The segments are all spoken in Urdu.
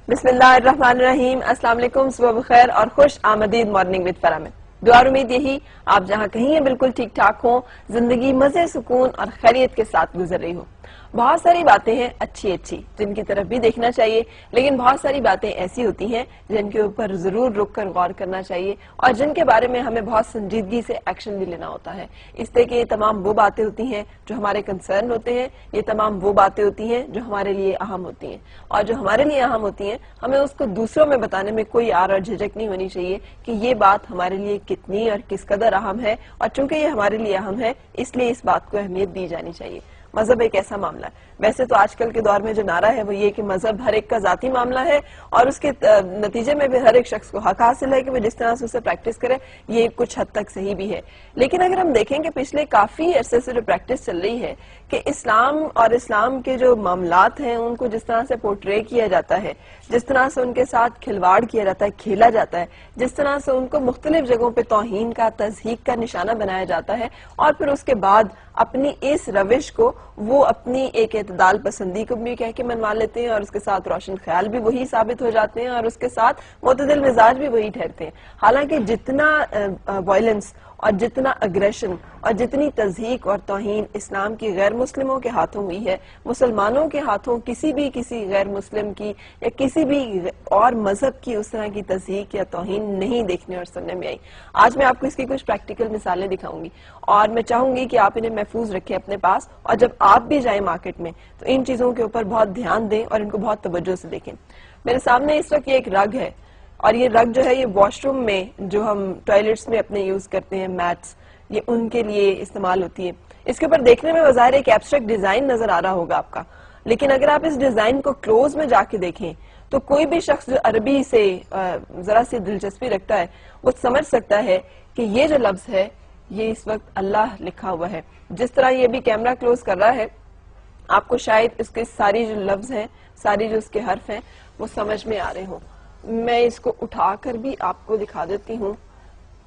بسم اللہ الرحمن الرحیم. السلام علیکم، صبح بخیر اور خوش آمدید مارننگ وتھ فرا میں. دعا اور امید یہی آپ جہاں کہیں ہیں بالکل ٹھیک ٹھاک ہوں، زندگی مزے سکون اور خیریت کے ساتھ گزر رہی ہو. بہت ساری باتیں ہیں اچھی جن کی طرف بھی دیکھنا چاہیے، لیکن بہت ساری باتیں ایسی ہوتی ہیں جن کے اوپر ضرور رک کر غور کرنا چاہیے اور جن کے بارے میں ہمیں بہت سنجیدگی سے ایکشن بھی لینا ہوتا ہے. اس لیے کہ یہ تمام وہ باتیں ہوتی ہیں جو ہمارے کنسرن ہوتے ہیں، یہ تمام وہ باتیں ہوتی ہیں جو ہمارے لیے اہم ہوتی ہیں، اور جو ہمارے لیے اہم ہوتی ہیں ہمیں اس کو دوسروں میں بتانے میں کوئی آر اور جھجک نہیں ہونی چاہیے کہ یہ بات ہمارے لیے کتنی اور کس قدر اہم ہے، اور چونکہ یہ ہمارے لیے اہم ہے اس لیے اس بات کو اہمیت دی جانی چاہیے. مذہب ایک ایسا معاملہ ہے، ویسے تو آج کل کے دور میں جو نعرہ ہے وہ یہ کہ مذہب ہر ایک کا ذاتی معاملہ ہے اور اس کے نتیجے میں بھی ہر ایک شخص کو حق حاصل ہے کہ وہ جس طرح سے اسے پریکٹس کرے. یہ کچھ حد تک صحیح بھی ہے، لیکن اگر ہم دیکھیں کہ پچھلے کافی عرصے سے جو پریکٹس چل رہی ہے کہ اسلام اور اسلام کے جو معاملات ہیں ان کو جس طرح سے پورٹرے کیا جاتا ہے، جس طرح سے ان کے ساتھ کھلواڑ کیا جاتا ہے، کھیلا جاتا ہے، جس طرح سے ان کو مختلف جگہوں پہ توہین کا، تضحیک کا نشانہ بنایا جاتا ہے، اور پھر اس کے بعد اپنی اس روش کو وہ اپنی ایک اعتدال پسندی کو بھی کہہ کے منوا لیتے ہیں، اور اس کے ساتھ روشن خیال بھی وہی ثابت ہو جاتے ہیں، اور اس کے ساتھ معتدل مزاج بھی وہی ٹھہرتے ہیں. حالانکہ جتنا وائلنس اور جتنا اگریشن اور جتنی تضحیک اور توہین اسلام کی غیر مسلموں کے ہاتھوں ہوئی ہے، مسلمانوں کے ہاتھوں کسی غیر مسلم کی یا کسی بھی اور مذہب کی اس طرح کی تضحیک یا توہین نہیں دیکھنے اور سننے میں آئی. آج میں آپ کو اس کی کچھ پریکٹیکل مثالیں دکھاؤں گی اور میں چاہوں گی کہ آپ انہیں محفوظ رکھیں اپنے پاس، اور جب آپ بھی جائیں مارکیٹ میں تو ان چیزوں کے اوپر بہت دھیان دیں اور ان کو بہت توجہ سے دیکھیں. میرے سامنے اس وقت یہ ایک رگ ہے، اور یہ رگ جو ہے یہ واش روم میں جو ہم ٹوائلٹس میں اپنے یوز کرتے ہیں، میٹس، یہ ان کے لیے استعمال ہوتی ہے. اس کے اوپر دیکھنے میں بظاہر ایک ایبسٹریکٹ ڈیزائن نظر آ رہا ہوگا آپ کا، لیکن اگر آپ اس ڈیزائن کو کلوز میں جا کے دیکھیں تو کوئی بھی شخص جو عربی سے ذرا سی دلچسپی رکھتا ہے وہ سمجھ سکتا ہے کہ یہ جو لفظ ہے یہ اس وقت اللہ لکھا ہوا ہے. جس طرح یہ بھی کیمرہ کلوز کر رہا ہے آپ کو شاید اس کے ساری جو لفظ ہیں، ساری جو اس کے حرف ہیں وہ سمجھ میں آ رہے ہوں. میں اس کو اٹھا کر بھی آپ کو دکھا دیتی ہوں.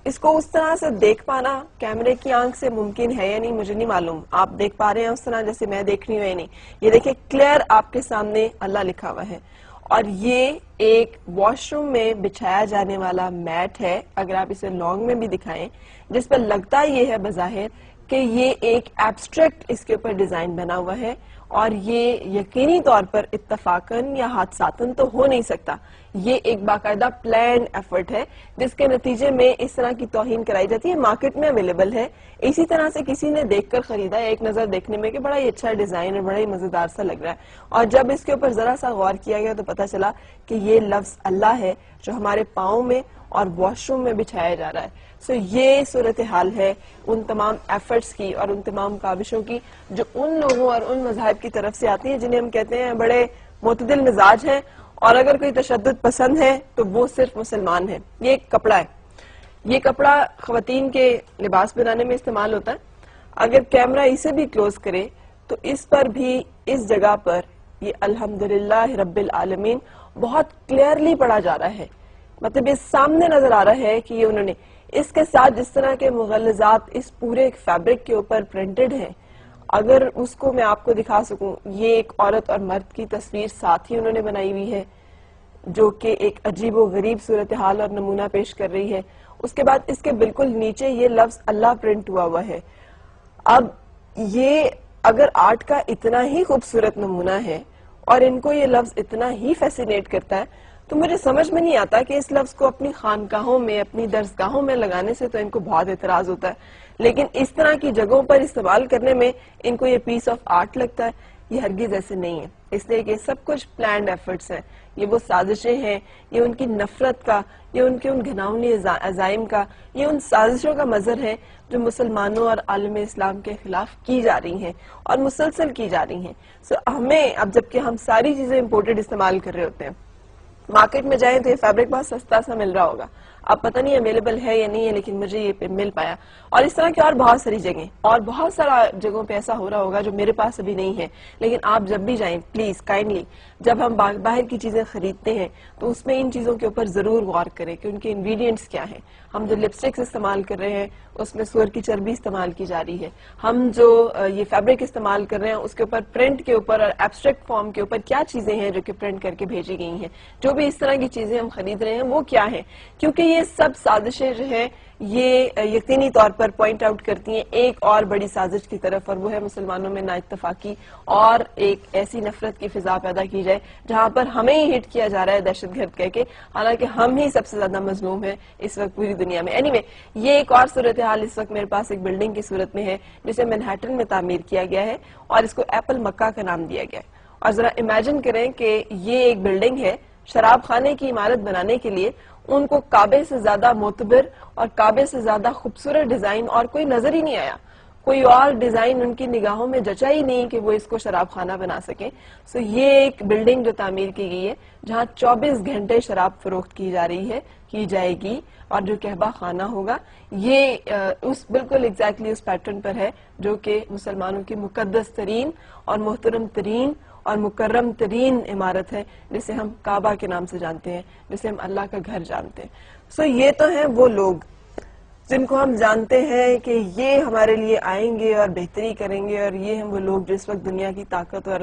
اس کو اس طرح سے دیکھ پانا کیمرے کی آنکھ سے ممکن ہے یا نہیں مجھے نہیں معلوم. آپ دیکھ پا رہے ہیں اس طرح جیسے میں دیکھ رہی ہوں یا نہیں؟ یہ دیکھیں کلیئر آپ کے سامنے اللہ لکھا ہوا ہے، اور یہ ایک واش روم میں بچھایا جانے والا میٹ ہے. اگر آپ اسے لانگ میں بھی دکھائیں جس پر لگتا یہ ہے بظاہر کہ یہ ایک ایبسٹریکٹ اس کے اوپر ڈیزائن بنا ہوا ہے، اور یہ یقینی طور پر اتفاقاً یا حادثاتاً تو ہو نہیں سکتا. یہ ایک باقاعدہ پلانڈ ایفرٹ ہے جس کے نتیجے میں اس طرح کی توہین کرائی جاتی ہے. مارکیٹ میں اویلیبل ہے، اسی طرح سے کسی نے دیکھ کر خریدا ہے ایک نظر دیکھنے میں کہ بڑا ہی اچھا ڈیزائن ہے، بڑا ہی مزیدار سا لگ رہا ہے، اور جب اس کے اوپر ذرا سا غور کیا گیا تو پتا چلا کہ یہ لفظ اللہ ہے جو ہمارے پاؤں میں اور واش روم میں بچھایا جا رہا ہے. یہ صورتحال ہے ان تمام ایفرٹس کی اور ان تمام کاوشوں کی جو ان لوگوں اور ان مذاہب کی طرف سے آتی ہیں جنہیں ہم کہتے ہیں بڑے معتدل مزاج ہیں، اور اگر کوئی تشدد پسند ہے تو وہ صرف مسلمان ہے. یہ ایک کپڑا ہے، یہ کپڑا خواتین کے لباس بنانے میں استعمال ہوتا ہے. اگر کیمرہ اسے بھی کلوز کرے تو اس پر بھی اس جگہ پر یہ الحمدللہ رب العالمین بہت کلیئرلی پڑھا جا رہا ہے. مطلب یہ سامنے نظر آ رہا ہے کہ یہ انہوں نے اس کے ساتھ جس طرح کے مغلظات اس پورے فیبرک کے اوپر پرنٹڈ ہیں، اگر اس کو میں آپ کو دکھا سکوں، یہ ایک عورت اور مرد کی تصویر ساتھ ہی انہوں نے بنائی ہوئی ہے جو کہ ایک عجیب و غریب صورتحال اور نمونہ پیش کر رہی ہے. اس کے بعد اس کے بالکل نیچے یہ لفظ اللہ پرنٹ ہوا ہے. اب یہ اگر آرٹ کا اتنا ہی خوبصورت نمونہ ہے اور ان کو یہ لفظ اتنا ہی فیسینیٹ کرتا ہے تو مجھے سمجھ میں نہیں آتا کہ اس لفظ کو اپنی خانقاہوں میں، اپنی درسگاہوں میں لگانے سے تو ان کو بہت اعتراض ہوتا ہے، لیکن اس طرح کی جگہوں پر استعمال کرنے میں ان کو یہ پیس آف آرٹ لگتا ہے. یہ ہرگز ایسے نہیں ہے، اس لیے کہ سب کچھ پلانڈ ایفرٹس ہیں. یہ وہ سازشیں ہیں، یہ ان کی نفرت کا، یہ ان کے ان گھناؤنی عزائم کا، یہ ان سازشوں کا مظہر ہے جو مسلمانوں اور عالم اسلام کے خلاف کی جا رہی ہیں اور مسلسل کی جا رہی ہیں. ہمیں اب جبکہ ہم ساری چیزیں امپورٹڈ استعمال کر رہے ہوتے ہیں، مارکیٹ میں جائیں تو یہ فیبرک بہت سستا سا مل رہا ہوگا. اب پتہ نہیں اویلیبل ہے یا نہیں ہے، لیکن مجھے یہ مل پایا. اور اس طرح کی اور بہت ساری جگہیں اور بہت سارا جگہوں پہ ایسا ہو رہا ہوگا جو میرے پاس ابھی نہیں ہے. لیکن آپ جب بھی جائیں پلیز کائنڈلی جب ہم باہر کی چیزیں خریدتے ہیں تو اس میں ان چیزوں کے اوپر ضرور غور کریں کہ ان کے انگریڈینٹس کیا ہیں. ہم جو لپسٹکس استعمال کر رہے ہیں اس میں سور کی چربی استعمال کی جا رہی ہے. ہم جو یہ فیبرک استعمال کر رہے ہیں اس کے اوپر پرنٹ کے اوپر اور ایبسٹریکٹ فارم کے اوپر کیا چیزیں ہیں جو کہ پرنٹ کر کے بھیجی گئی ہیں. جو بھی اس طرح کی چیزیں ہم خرید رہے ہیں وہ کیا ہیں، کیونکہ یہ سب سازشیں جو ہیں یہ یقینی طور پر پوائنٹ آؤٹ کرتی ہیں ایک اور بڑی سازش کی طرف، اور وہ ہے مسلمانوں میں نا اتفاقی اور ایک ایسی نفرت کی فضا پیدا کی جائے جہاں پر ہمیں ہی ہٹ کیا جا رہا ہے دہشت گرد کہہ کے، حالانکہ ہم ہی سب سے زیادہ مظلوم ہیں اس وقت پوری دنیا میں. اینی وے یہ ایک اور صورتحال اس وقت میرے پاس ایک بلڈنگ کی صورت میں ہے جسے مینہٹن میں تعمیر کیا گیا ہے اور اس کو ایپل مکہ کا نام دیا گیا ہے. اور ذرا امیجن کریں کہ یہ ایک بلڈنگ ہے، شراب خانے کی عمارت بنانے کے لیے ان کو کعبے سے زیادہ معتبر اور کعبے سے زیادہ خوبصورت ڈیزائن اور کوئی نظر ہی نہیں آیا. کوئی اور ڈیزائن ان کی نگاہوں میں جچا ہی نہیں کہ وہ اس کو شراب خانہ بنا سکیں. سو یہ ایک بلڈنگ جو تعمیر کی گئی ہے جہاں 24 گھنٹے شراب فروخت کی جا رہی ہے، کی جائے گی، اور جو کہبہ خانہ ہوگا یہ اس بالکل ایگزیکٹلی اس پیٹرن پر ہے جو کہ مسلمانوں کی مقدس ترین اور محترم ترین اور مکرم ترین عمارت ہے جسے ہم کعبہ کے نام سے جانتے ہیں، جسے ہم اللہ کا گھر جانتے ہیں. سو یہ تو ہیں وہ لوگ جن کو ہم جانتے ہیں کہ یہ ہمارے لیے آئیں گے اور بہتری کریں گے، اور یہ ہیں وہ لوگ جو اس وقت دنیا کی طاقت اور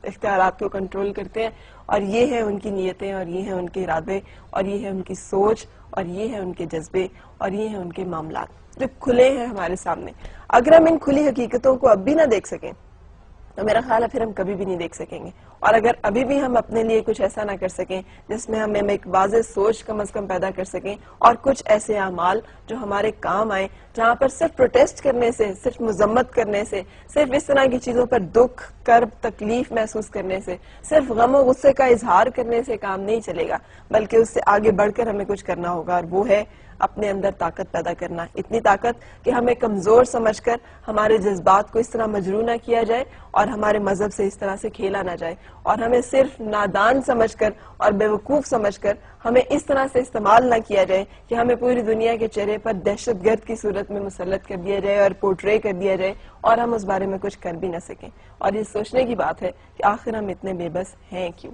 اختیارات کو کنٹرول کرتے ہیں، اور یہ ہیں ان کی نیتیں اور یہ ہیں ان کے ارادے اور یہ ہے ان کی سوچ اور یہ ہے ان کے جذبے اور یہ ہیں ان کے معاملات جو کھلے ہیں ہمارے سامنے. اگر ہم ان کھلی حقیقتوں کو اب بھی نہ دیکھ سکیں تو میرا خیال ہے پھر ہم کبھی بھی نہیں دیکھ سکیں گے. اور اگر ابھی بھی ہم اپنے لیے کچھ ایسا نہ کر سکیں جس میں ہم ایک واضح سوچ کم از کم پیدا کر سکیں اور کچھ ایسے اعمال جو ہمارے کام آئیں، جہاں پر صرف پروٹیسٹ کرنے سے، صرف مذمت کرنے سے، صرف اس طرح کی چیزوں پر دکھ، کرب، تکلیف محسوس کرنے سے، صرف غم و غصے کا اظہار کرنے سے کام نہیں چلے گا، بلکہ اس سے آگے بڑھ کر ہمیں کچھ کرنا ہوگا، اور وہ ہے اپنے اندر طاقت پیدا کرنا. اتنی طاقت کہ ہمیں کمزور سمجھ کر ہمارے جذبات کو اس طرح مجروح نہ کیا جائے اور ہمارے مذہب سے اس طرح سے کھیلا نہ جائے، اور ہمیں صرف نادان سمجھ کر اور بیوقوف سمجھ کر ہمیں اس طرح سے استعمال نہ کیا جائے کہ ہمیں پوری دنیا کے چہرے پر دہشت گرد کی صورت میں مسلط کر دیا جائے اور پورٹرے کر دیا جائے اور ہم اس بارے میں کچھ کر بھی نہ سکیں. اور یہ سوچنے کی بات ہے کہ آخر ہم اتنے بے بس ہیں کیوں.